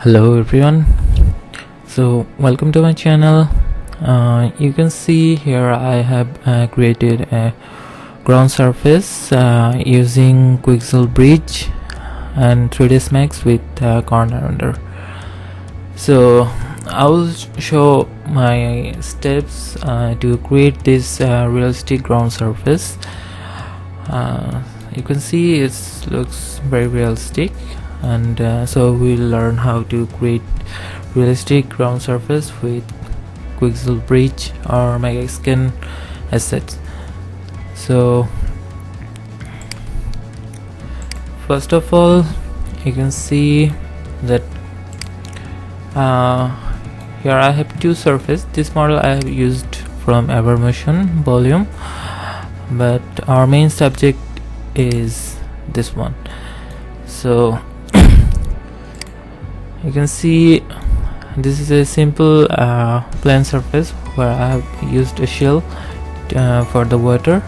Hello everyone, so welcome to my channel. You can see here I have created a ground surface using Quixel Bridge and 3ds Max with corner render. So I will show my steps to create this realistic ground surface. You can see it looks very realistic, and so we'll learn how to create realistic ground surface with Quixel Bridge or Megascans assets. So first of all, you can see that here I have two surfaces. This model I have used from Evermotion volume, but our main subject is this one. So you can see this is a simple plane surface where I have used a shell for the water,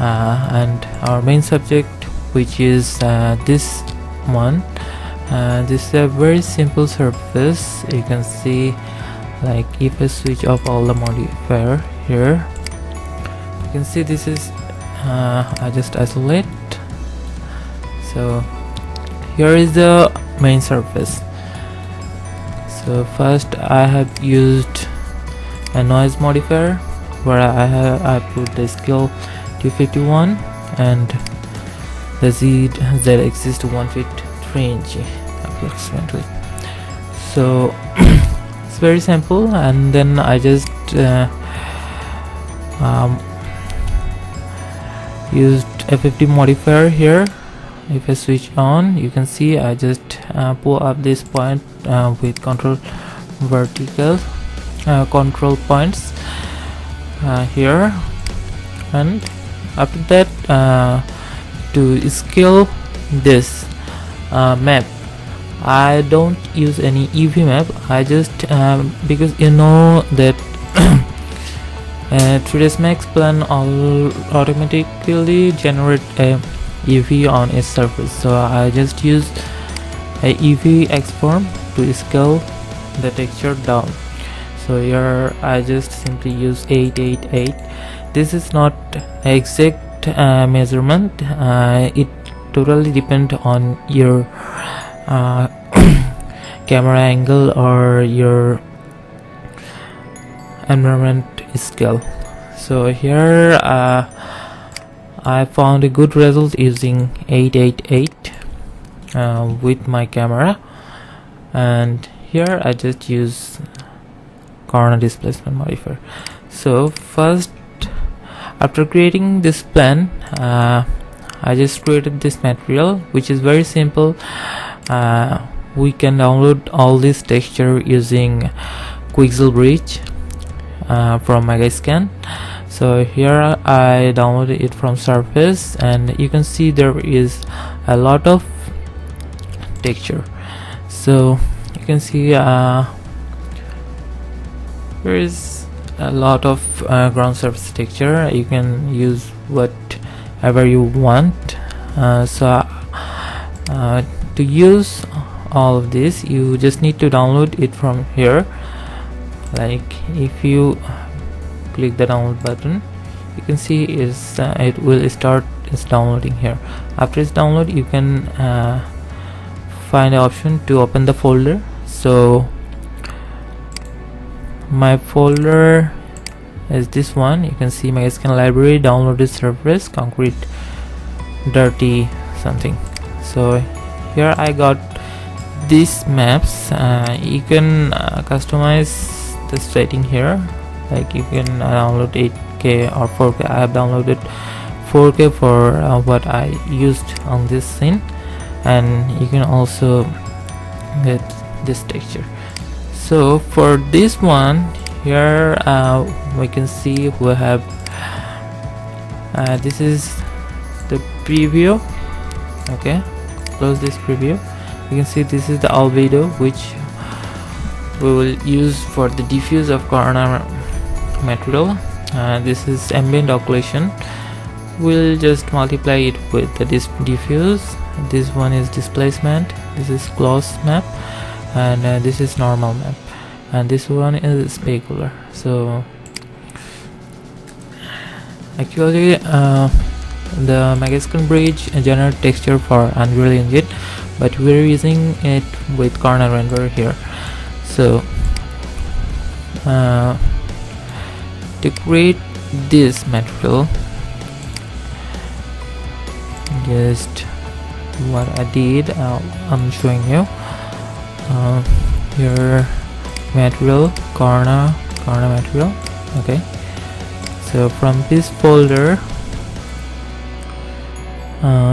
and our main subject, which is this one. This is a very simple surface. You can see, like, if I switch off all the modifier here, you can see this is I just isolate. So here is the main surface. So first I have used a noise modifier where I put the scale 251 and the z axis to 1.3 inch approximately. So it's very simple, and then I just used a 50 modifier here. If I switch on, you can see I just pull up this point with control vertical control points here, and after that to scale this map, I don't use any UV map. I just because you know that 3ds Max plan automatically generate a UV on its surface, so I just use a UV X-form to scale the texture down. So here I just simply use 888. This is not exact measurement. It totally depends on your camera angle or your environment scale. So here I found a good result using 888 with my camera, and here I just use corner displacement modifier. So first, after creating this plan, I just created this material, which is very simple. We can download all this texture using Quixel Bridge from Megascans. So here I downloaded it from surface, and you can see there is a lot of texture. So you can see there is a lot of ground surface texture. You can use whatever you want. So to use all of this, you just need to download it from here. Like, if you click the download button, you can see is it will start its downloading here. After its download, you can find the option to open the folder. So my folder is this one. You can see Megascans library, downloaded surface, concrete, dirty something. So here I got these maps. You can customize the setting here. Like, you can download 8K or 4K. I have downloaded 4K for what I used on this scene, and you can also get this texture. So for this one here, we can see we have this is the preview. Okay, close this preview. You can see this is the albedo, which we will use for the diffuse of corner material. This is ambient occlusion. We'll just multiply it with the diffuse. This one is displacement. This is close map, and this is normal map, and this one is specular. So actually the Megascans bridge generate texture for Unreal Engine, but we're using it with corner render here. So to create this material, just what I did, I'm showing you here. Material, corner material. Okay, so from this folder,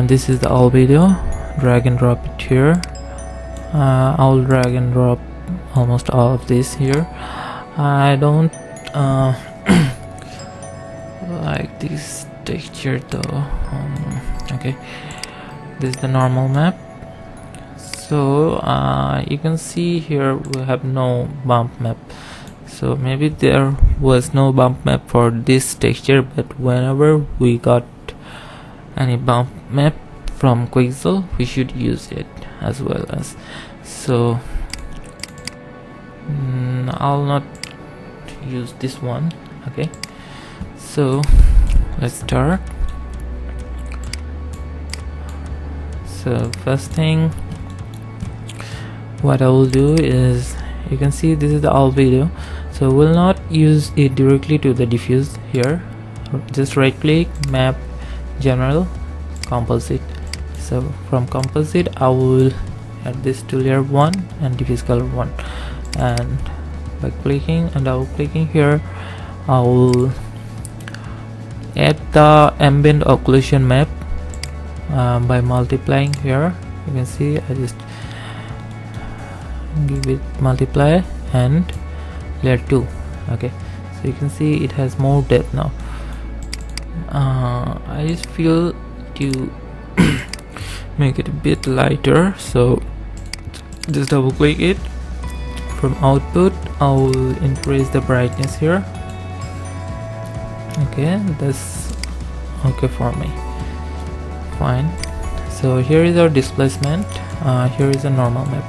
this is the all video. Drag and drop it here. I'll drag and drop almost all of this here. I don't like this texture though. Okay, this is the normal map. So you can see here we have no bump map. So maybe there was no bump map for this texture, but whenever we got any bump map from Quixel, we should use it as well as. So I'll not use this one. Okay, so let's start. So first thing what I will do is, you can see this is the all video, so we'll not use it directly to the diffuse here. Just right click, map, general, composite. So from composite I will add this to layer 1 and diffuse color 1, and by clicking and double clicking here, I will add the ambient occlusion map by multiplying here. You can see I just give it multiply and layer 2. Okay, so you can see it has more depth now. I just feel to make it a bit lighter, so just double click it. From output I will increase the brightness here. Okay, that's okay for me, fine. So here is our displacement. Here is a normal map.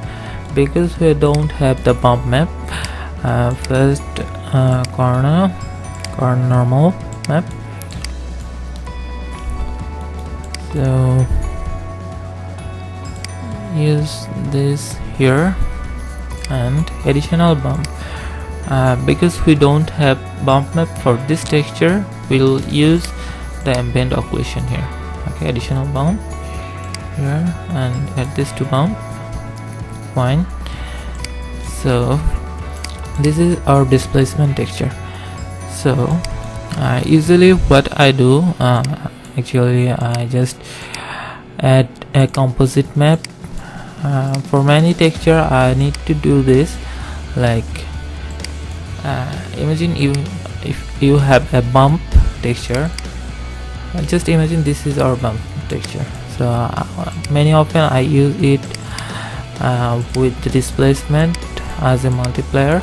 Because we don't have the bump map, first corner normal map. So use this here, and additional bump. Because we don't have bump map for this texture, we'll use the ambient occlusion here. Okay, additional bump here, and add this to bump. Fine. So this is our displacement texture. So usually what I do, actually I just add a composite map. For many texture I need to do this, like imagine if you have a bump texture, just imagine this is our bump texture. So many often I use it with the displacement as a multiplier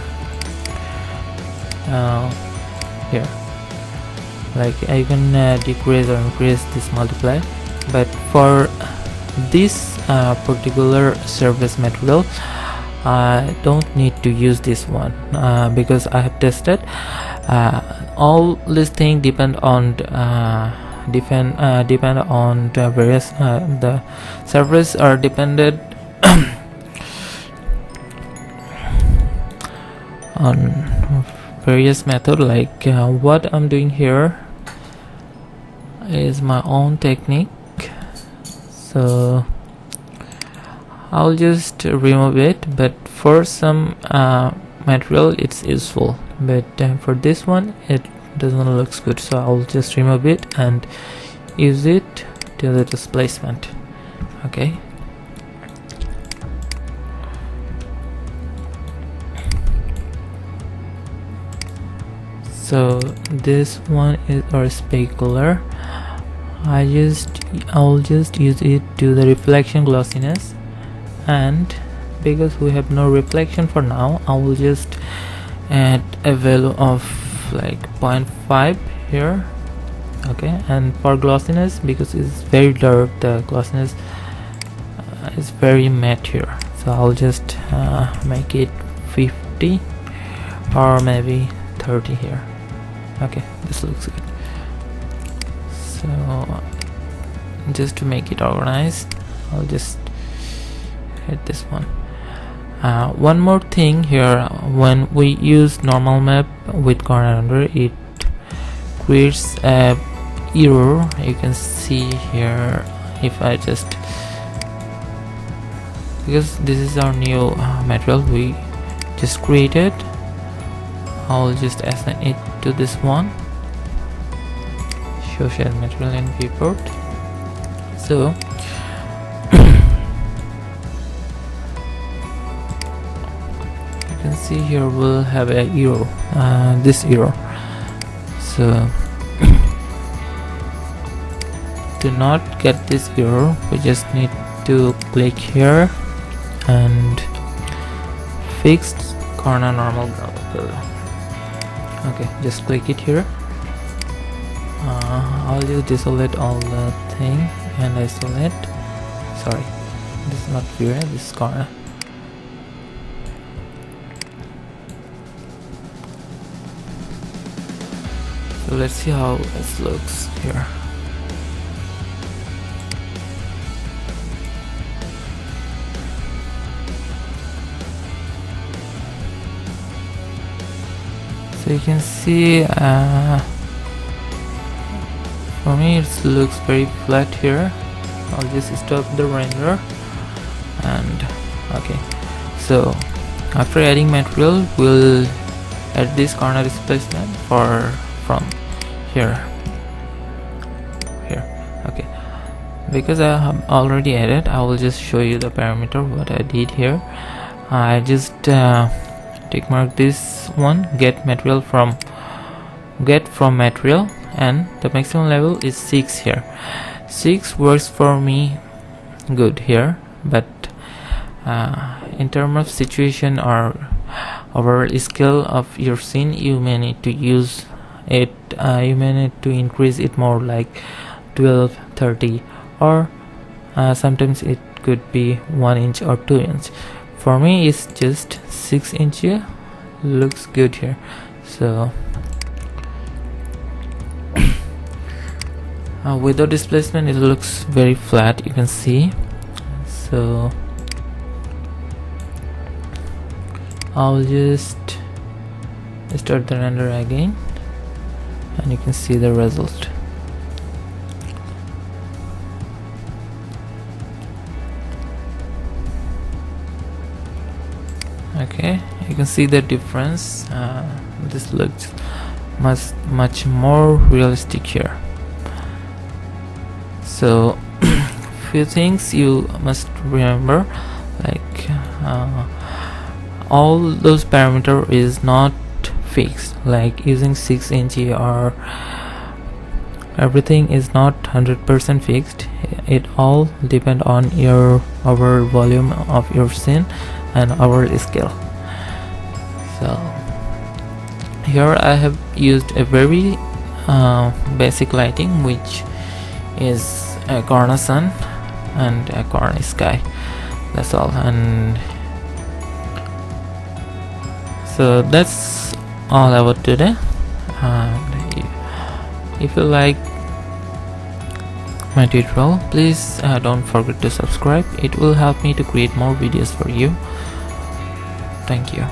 here. Like I can decrease or increase this multiply, but for this particular surface material I don't need to use this one, because I have tested. All these things depend on the various the surface are dependent on various method. Like what I'm doing here is my own technique, so I'll just remove it, but for some material it's useful, but for this one it doesn't look good, so I'll just remove it and use it to the displacement. Okay, so this one is our specular. I'll just use it to the reflection glossiness, and because we have no reflection for now, I will just add a value of like 0.5 here. Okay, and for glossiness, because it's very dark, the glossiness is very matte here, so I'll just make it 50 or maybe 30 here. Okay, this looks good. So just to make it organized, I'll just hit this one. One more thing here, when we use normal map with corner under, it creates a error. You can see here, if I just, because this is our new material we just created, I'll just assign it to this one, show share material in viewport. So you can see here we'll have a error, this error. So to not get this error, we just need to click here and fix corner normal color. Okay, just click it here. I'll just deselect all the thing and isolate. Sorry, this is not viewer, this is corner. So let's see how this looks here. So you can see, for me it looks very flat here. I'll just stop the render and okay. So after adding material, we'll add this corner displacement from here. Okay, because I have already added, I will just show you the parameter what I did here. I just tick mark this one, get from material, and the maximum level is 6 here. 6 works for me good here, but in terms of situation or overall scale of your scene, you may need to use it, you may need to increase it more, like 12, 30, or sometimes it could be 1 inch or 2 inch. For me it's just 6 inch. Looks good here. So without displacement it looks very flat, you can see. So I'll just start the render again and you can see the result. Okay, you can see the difference. This looks much more realistic here. So few things you must remember, like all those parameter is not fixed, like using 6 inch or everything is not 100% fixed. It all depend on your overall volume of your scene and overall scale. So here I have used a very basic lighting, which is a corner sun and a corner sky. That's all. And so that's all about today. And if you like my tutorial, please don't forget to subscribe. It will help me to create more videos for you. Thank you.